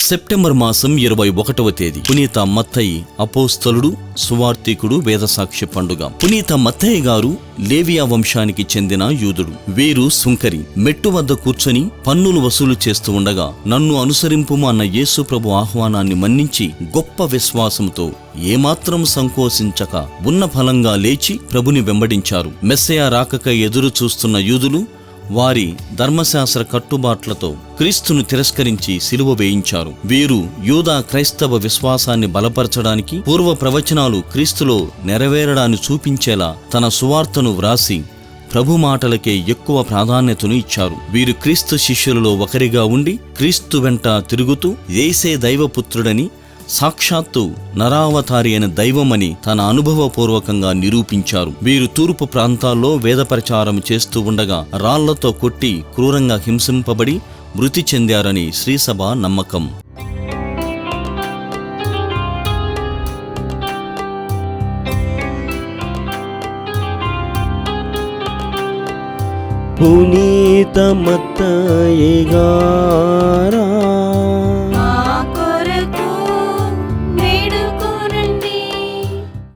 September మాసం 21వ తేదీ పునీత మత్తయి అపోస్తలుడు, సువార్తికుడు, వేదసాక్ష్య పండుగ. పునీత మత్తయి గారు లేవియా వంశానికి చెందిన యూదుడు. వీరు సుంకరి. మెట్టు వద్ద కూర్చొని పన్నులు వసూలు చేస్తూ ఉండగా, నన్ను అనుసరింపుము అన్న యేసు ప్రభు ఆహ్వానాన్ని మన్నించి గొప్ప విశ్వాసంతో ఏమాత్రం సంకోచించక ఉన్న ఫలంగా లేచి ప్రభుని వెంబడించారు. మెస్సయా రాకకై ఎదురు చూస్తున్న యూదులు వారి ధర్మశాస్త్ర కట్టుబాట్లతో క్రీస్తును తిరస్కరించి సిలువ వేయించారు. వీరు యూదా క్రైస్తవ విశ్వాసాన్ని బలపరచడానికి, పూర్వ ప్రవచనాలు క్రీస్తులో నెరవేరడాన్ని చూపించేలా తన సువార్తను వ్రాసి ప్రభు మాటలకే ఎక్కువ ప్రాధాన్యతను ఇచ్చారు. వీరు క్రీస్తు శిష్యులలో ఒకరిగా ఉండి క్రీస్తు వెంట తిరుగుతూ యేసే దైవపుత్రుడని, సాక్షాత్తు నరావతారి అయిన దైవమని తన అనుభవపూర్వకంగా నిరూపించారు. వీరు తూర్పు ప్రాంతాల్లో వేద ప్రచారం చేస్తూ ఉండగా రాళ్లతో కొట్టి క్రూరంగా హింసింపబడి మృతి చెందారని శ్రీసభ నమ్మకం. పునీత మత్తయి గారా